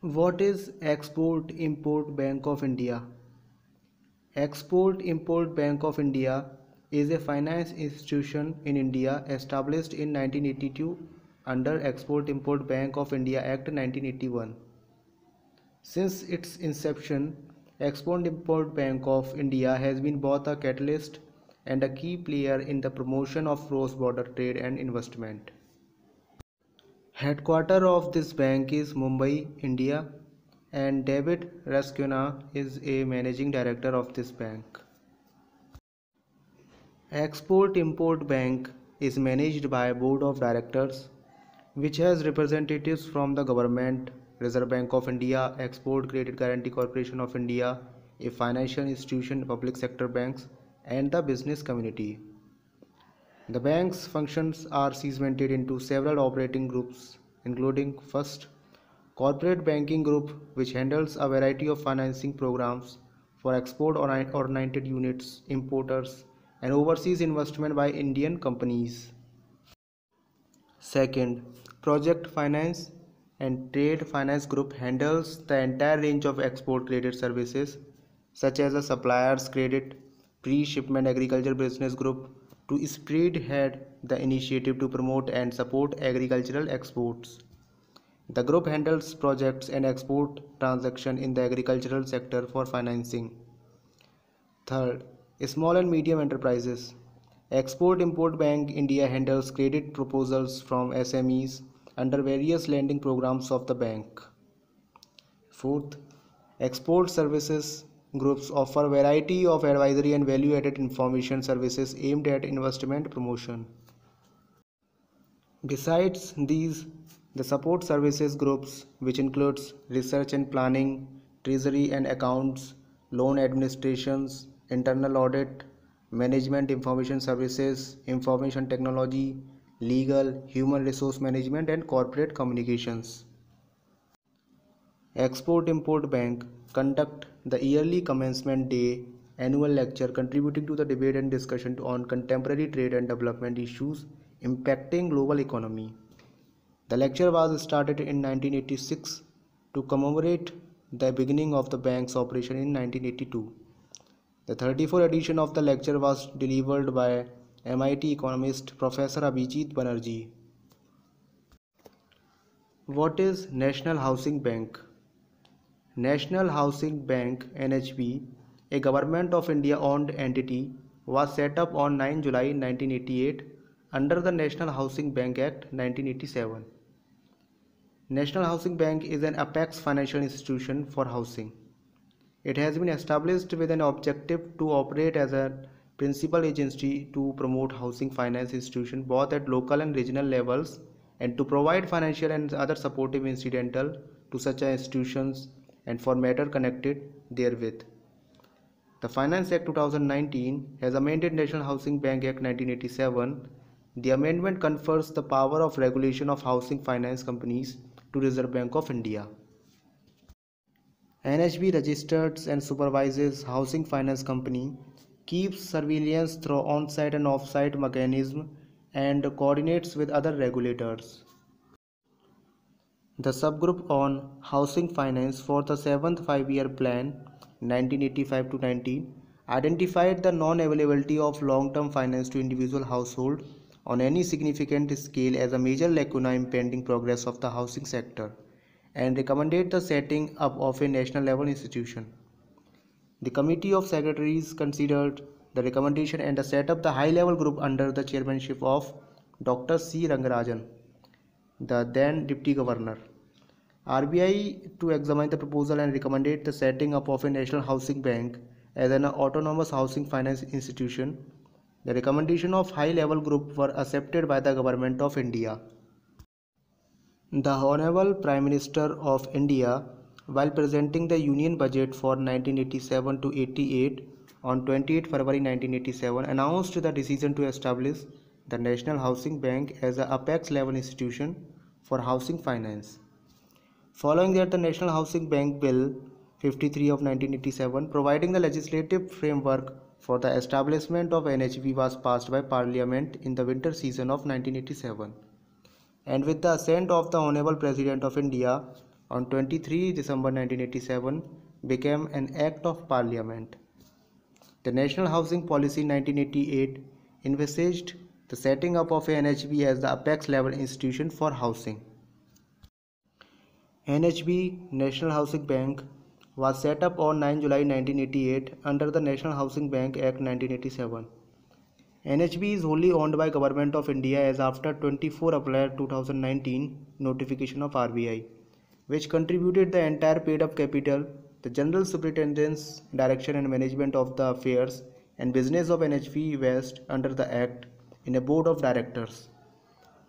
What is Export-Import Bank of India? Export-Import Bank of India is a finance institution in India established in 1982 under Export-Import Bank of India Act 1981. Since its inception, Export-Import Bank of India has been both a catalyst and a key player in the promotion of cross-border trade and investment. Headquarters of this bank is Mumbai, India, and David Rascona is a managing director of this bank. Export-Import Bank is managed by a board of directors which has representatives from the government, Reserve Bank of India, Export Credit Guarantee Corporation of India, a financial institution, public sector banks, and the business community. The bank's functions are segmented into several operating groups, including first, Corporate Banking Group, which handles a variety of financing programs for export-oriented units, importers, and overseas investment by Indian companies. Second, Project Finance and Trade Finance Group handles the entire range of export credit services such as a supplier's credit, pre-shipment agriculture business group to spearhead the initiative to promote and support agricultural exports. The group handles projects and export transactions in the agricultural sector for financing. Third, small and medium enterprises. Export-Import Bank India handles credit proposals from SMEs under various lending programs of the bank. Fourth, export services groups offer a variety of advisory and value-added information services aimed at investment promotion. Besides these, the support services groups, which includes research and planning, treasury and accounts, loan administrations, internal audit, management information services, information technology, legal, human resource management, and corporate communications. Export-Import Bank conduct the yearly commencement day annual lecture contributing to the debate and discussion on contemporary trade and development issues impacting global economy. The lecture was started in 1986 to commemorate the beginning of the bank's operation in 1982. The 34th edition of the lecture was delivered by MIT economist Professor Abhijit Banerjee. What is National Housing Bank? National Housing Bank (NHB), a Government of India owned entity, was set up on 9 July 1988 under the National Housing Bank Act 1987. National Housing Bank is an apex financial institution for housing. It has been established with an objective to operate as a principal agency to promote housing finance institutions both at local and regional levels and to provide financial and other supportive incidental to such institutions and for matter connected therewith. The Finance Act 2019 has amended National Housing Bank Act 1987. The amendment confers the power of regulation of housing finance companies to Reserve Bank of India. NHB registers and supervises housing finance company, keeps surveillance through on-site and off-site mechanism, and coordinates with other regulators. The subgroup on housing finance for the 7th five-year plan 1985 to 19 identified the non-availability of long-term finance to individual household on any significant scale as a major lacuna impeding progress of the housing sector and recommended the setting up of a national level institution. The Committee of Secretaries considered the recommendation and set up the high-level group under the chairmanship of Dr. C. Rangarajan, the then Deputy Governor. RBI to examine the proposal and recommended the setting up of a national housing bank as an autonomous housing finance institution. The recommendation of high-level group were accepted by the Government of India. The Honorable Prime Minister of India, while presenting the Union Budget for 1987 to 88 on 28 February 1987, announced the decision to establish the National Housing Bank as an apex level institution for housing finance. Following that, the National Housing Bank Bill 53 of 1987, providing the legislative framework for the establishment of NHB, was passed by Parliament in the winter season of 1987. And with the assent of the Honorable President of India, on 23 December 1987 became an Act of Parliament. The National Housing Policy 1988 envisaged the setting up of a NHB as the apex level institution for housing. NHB, National Housing Bank, was set up on 9 July 1988 under the National Housing Bank Act 1987. NHB is wholly owned by Government of India as after 24 April 2019 notification of RBI, which contributed the entire paid-up capital, the General Superintendent's direction and management of the affairs and business of NHB West under the Act in a board of directors.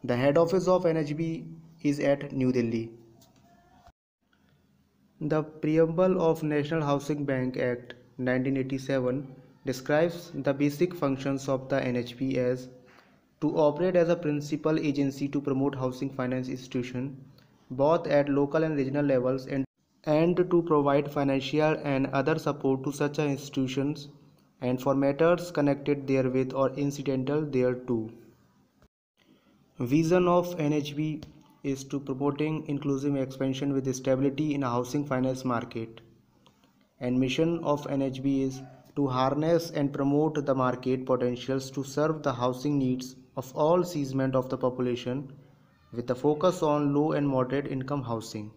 The head office of NHB is at New Delhi. The preamble of National Housing Bank Act 1987 describes the basic functions of the NHB as to operate as a principal agency to promote housing finance institutions both at local and regional levels and to provide financial and other support to such institutions and for matters connected therewith or incidental thereto. Vision of NHB is to promoting inclusive expansion with stability in a housing finance market, and mission of NHB is to harness and promote the market potentials to serve the housing needs of all segments of the population with a focus on low and moderate income housing.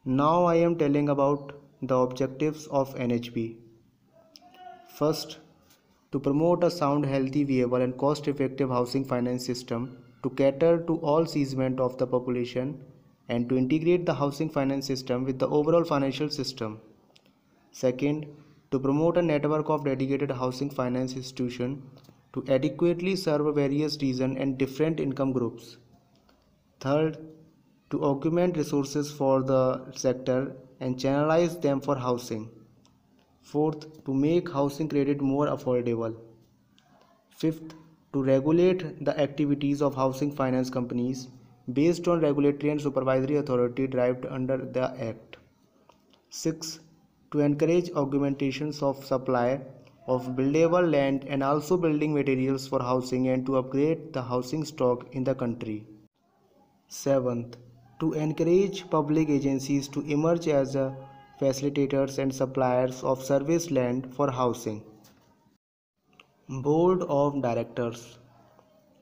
Now I am telling about the objectives of NHB. First, to promote a sound, healthy, viable and cost-effective housing finance system to cater to all segments of the population and to integrate the housing finance system with the overall financial system. Second, to promote a network of dedicated housing finance institutions to adequately serve various regions and different income groups. Third, to augment resources for the sector and channelize them for housing. Fourth, to make housing credit more affordable. Fifth, to regulate the activities of housing finance companies based on regulatory and supervisory authority derived under the Act. Sixth, to encourage augmentations of supply of buildable land and also building materials for housing and to upgrade the housing stock in the country. Seventh, to encourage public agencies to emerge as facilitators and suppliers of service land for housing. Board of Directors.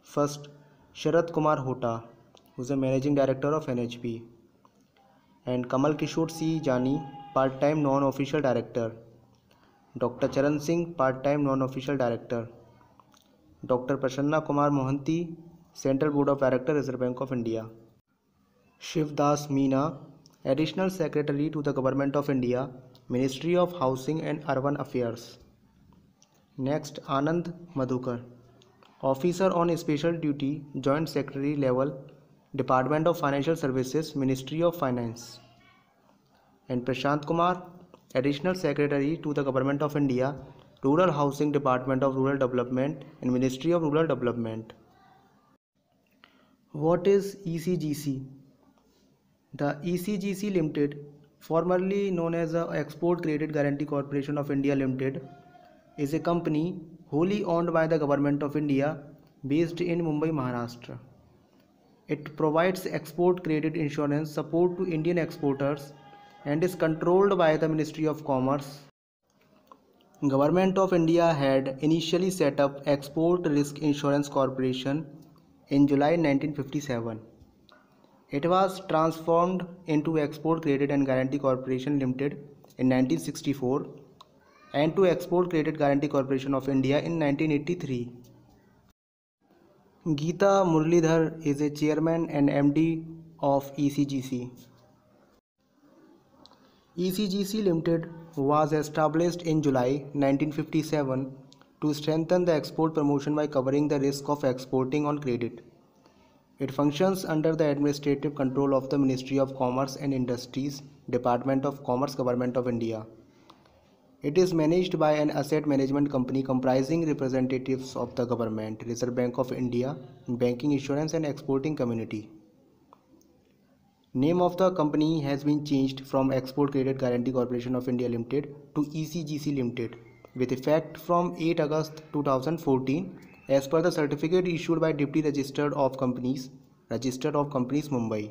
First, Sharat Kumar Hota, who is the Managing Director of NHB, and Kamal Kishore C. Jani, Part-time Non-Official Director, Dr. Charan Singh, Part-time Non-Official Director, Dr. Prasanna Kumar Mohanty, Central Board of Directors, Reserve Bank of India, Shiv Das Meena, Additional Secretary to the Government of India, Ministry of Housing and Urban Affairs. Next, Anand Madhukar, Officer on Special Duty, Joint Secretary Level, Department of Financial Services, Ministry of Finance. And Prashant Kumar, Additional Secretary to the Government of India, Rural Housing, Department of Rural Development and Ministry of Rural Development. What is ECGC? The ECGC Limited, formerly known as the Export Credit Guarantee Corporation of India Limited, is a company wholly owned by the Government of India based in Mumbai, Maharashtra. It provides export credit insurance support to Indian exporters and is controlled by the Ministry of Commerce. Government of India had initially set up Export Risk Insurance Corporation in July 1957. It was transformed into Export Credit and Guarantee Corporation Limited in 1964 and to Export Credit Guarantee Corporation of India in 1983. Geeta Muralidhar is a chairman and MD of ECGC. ECGC Limited was established in July 1957 to strengthen the export promotion by covering the risk of exporting on credit. It functions under the administrative control of the Ministry of Commerce and Industries, Department of Commerce, Government of India. It is managed by an asset management company comprising representatives of the government, Reserve Bank of India, banking, insurance and exporting community. Name of the company has been changed from Export Credit Guarantee Corporation of India Limited to ECGC Limited with effect from 8 August 2014 as per the certificate issued by Deputy Register of Companies, Mumbai.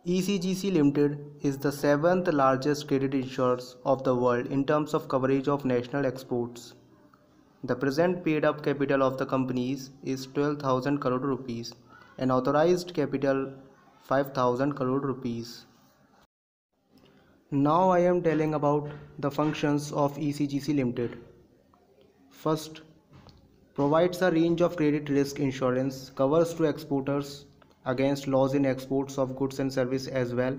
ECGC Limited is the seventh largest credit insurer of the world in terms of coverage of national exports. The present paid-up capital of the companies is 12,000 crore rupees and authorized capital 5,000 crore rupees. Now I am telling about the functions of ECGC Limited. First, provides a range of credit risk insurance covers to exporters against loss in exports of goods and services as well.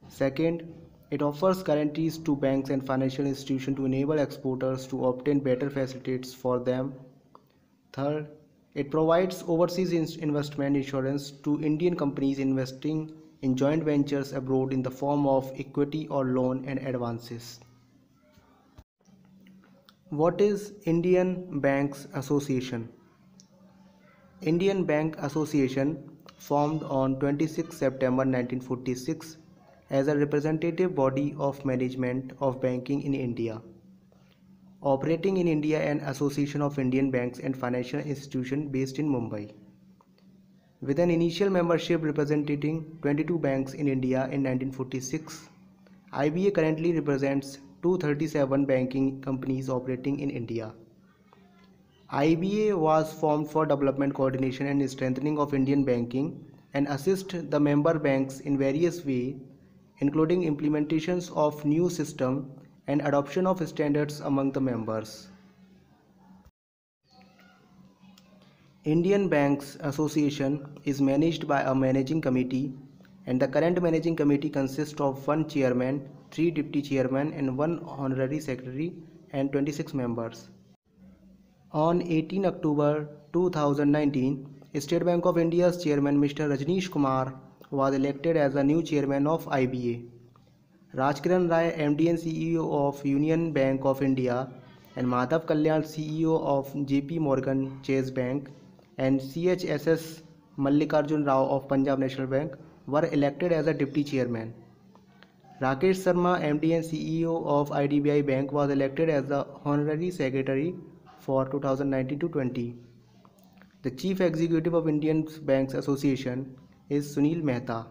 Second, it offers guarantees to banks and financial institutions to enable exporters to obtain better facilities for them. Third, it provides overseas investment insurance to Indian companies investing in joint ventures abroad in the form of equity or loan and advances. What is Indian Banks Association? Indian Bank Association formed on 26 September 1946 as a representative body of management of banking in India. Operating in India, an association of Indian banks and financial institutions based in Mumbai. With an initial membership representing 22 banks in India in 1946, IBA currently represents 237 banking companies operating in India. IBA was formed for development, coordination and strengthening of Indian banking and assist the member banks in various ways, including implementations of new system and adoption of standards among the members. Indian Banks Association is managed by a managing committee, and the current managing committee consists of one chairman, three deputy chairmen and one honorary secretary and 26 members. On 18 October 2019, State Bank of India's chairman Mr. Rajneesh Kumar was elected as the new chairman of IBA. Rajkiran Rai, MD and CEO of Union Bank of India, and Madhav Kalyan, CEO of JP Morgan Chase Bank, and CHSS Mallikarjun Rao of Punjab National Bank were elected as a deputy chairman. Rakesh Sharma, MD and CEO of IDBI Bank, was elected as the honorary secretary for 2019-20. The Chief Executive of Indian Banks Association is Sunil Mehta,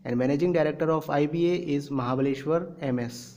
and Managing Director of IBA is Mahabaleshwar MS.